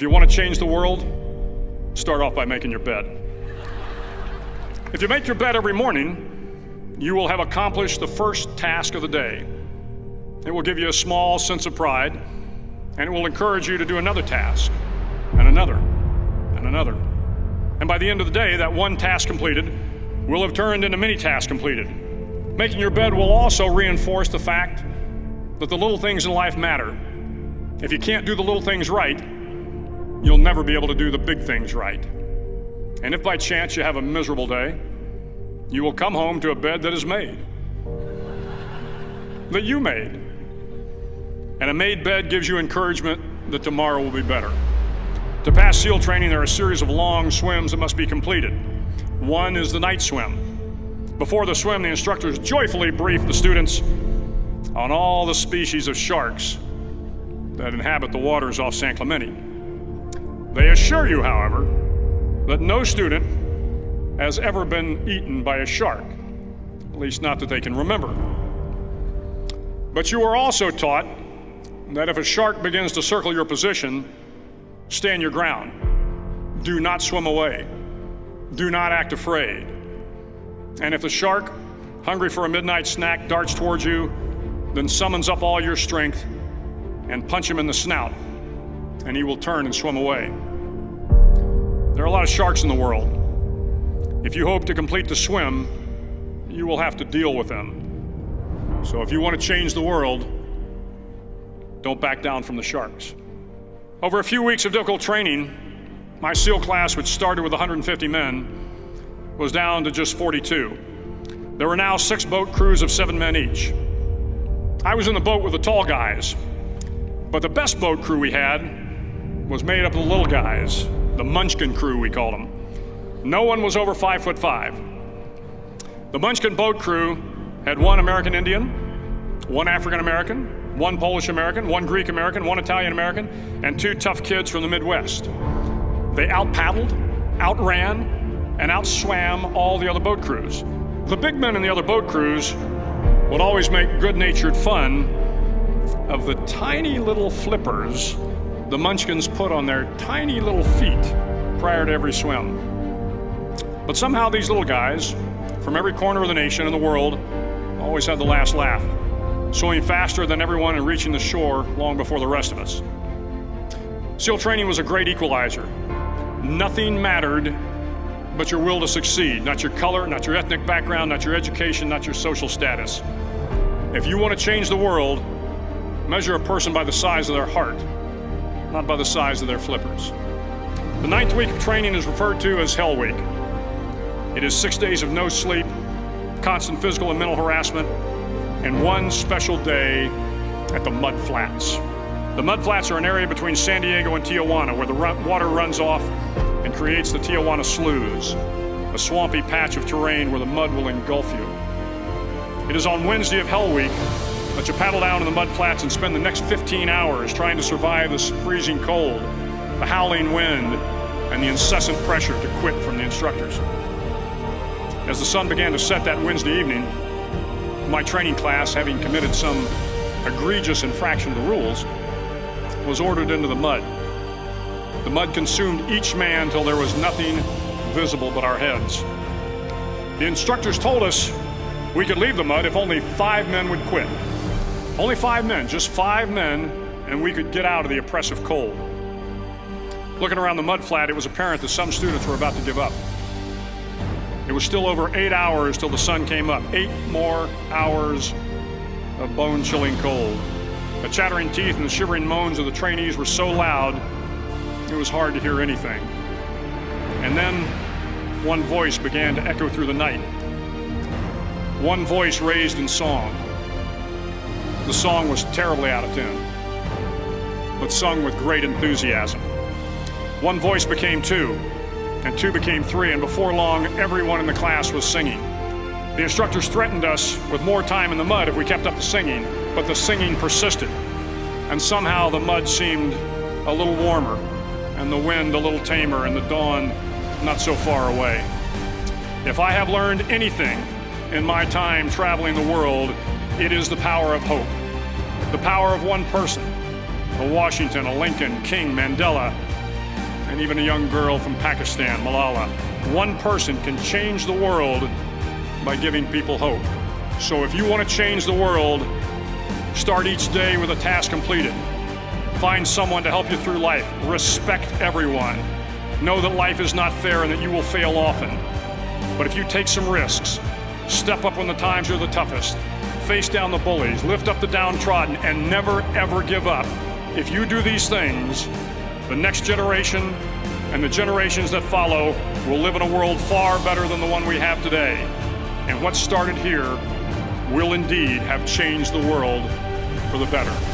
you want to change the world, start off by making your bed. If you make your bed every morning, you will have accomplished the first task of the day. It will give you a small sense of pride, and it will encourage you to do another task, and another, and another. And by the end of the day, that one task completed will have turned into many tasks completed. Making your bed will also reinforce the fact that the little things in life matter. If you can't do the little things right, you'll never be able to do the big things right. And if by chance you have a miserable day, you will come home to a bed that is made, that you made. And a made bed gives you encouragement that tomorrow will be better. To pass SEAL training, there are a series of long swims that must be completed. One is the night swim. Before the swim, the instructors joyfully brief the students on all the species of sharks that inhabit the waters off San Clemente. They assure you, however, that no student has ever been eaten by a shark, at least not that they can remember. But you are also taught that if a shark begins to circle your position, stand your ground. Do not swim away. Do not act afraid. And if the shark, hungry for a midnight snack, darts towards you, then summons up all your strength and punch him in the snout, and he will turn and swim away. There are a lot of sharks in the world. If you hope to complete the swim, you will have to deal with them. So if you want to change the world, don't back down from the sharks. Over a few weeks of difficult training, my SEAL class, which started with 150 men, was down to just 42. There were now 6 boat crews of 7 men each. I was in the boat with the tall guys, but the best boat crew we had was made up of the little guys, the Munchkin crew, we called them. No one was over 5'5". The Munchkin boat crew had 1 American Indian, 1 African American, 1 Polish American, 1 Greek American, 1 Italian American, and 2 tough kids from the Midwest. They out-paddled, outran, and outswam all the other boat crews. The big men in the other boat crews would always make good-natured fun of the tiny little flippers the Munchkins put on their tiny little feet prior to every swim. But somehow these little guys from every corner of the nation and the world always had the last laugh, swimming faster than everyone and reaching the shore long before the rest of us. SEAL training was a great equalizer. Nothing mattered but your will to succeed, not your color, not your ethnic background, not your education, not your social status. If you want to change the world, measure a person by the size of their heart, not by the size of their flippers. The 9th week of training is referred to as Hell Week. It is 6 days of no sleep, constant physical and mental harassment, and 1 special day at the Mud Flats. The Mud Flats are an area between San Diego and Tijuana where the water runs off and creates the Tijuana Sloughs, a swampy patch of terrain where the mud will engulf you. It is on Wednesday of Hell Week that you paddle down to the Mud Flats and spend the next 15 hours trying to survive this freezing cold, the howling wind, and the incessant pressure to quit from the instructors. As the sun began to set that Wednesday evening, my training class, having committed some egregious infraction of the rules, was ordered into the mud. The mud consumed each man till there was nothing visible but our heads. The instructors told us we could leave the mud if only 5 men would quit. Only 5 men, just 5 men, and we could get out of the oppressive cold. Looking around the mud flat, it was apparent that some students were about to give up. It was still over 8 hours till the sun came up. 8 more hours of bone-chilling cold. The chattering teeth and the shivering moans of the trainees were so loud, it was hard to hear anything. And then one voice began to echo through the night. One voice raised in song. The song was terribly out of tune, but sung with great enthusiasm. One voice became 2, and 2 became 3, and before long, everyone in the class was singing. The instructors threatened us with more time in the mud if we kept up the singing, but the singing persisted, and somehow the mud seemed a little warmer, and the wind a little tamer, and the dawn not so far away. If I have learned anything in my time traveling the world, it is the power of hope. The power of one person, a Washington, a Lincoln, King, Mandela, and even a young girl from Pakistan, Malala. One person can change the world by giving people hope. So if you want to change the world, start each day with a task completed. Find someone to help you through life. Respect everyone. Know that life is not fair and that you will fail often. But if you take some risks, step up when the times are the toughest, face down the bullies, lift up the downtrodden, and never ever give up. If you do these things, the next generation and the generations that follow will live in a world far better than the one we have today. And what started here will indeed have changed the world for the better.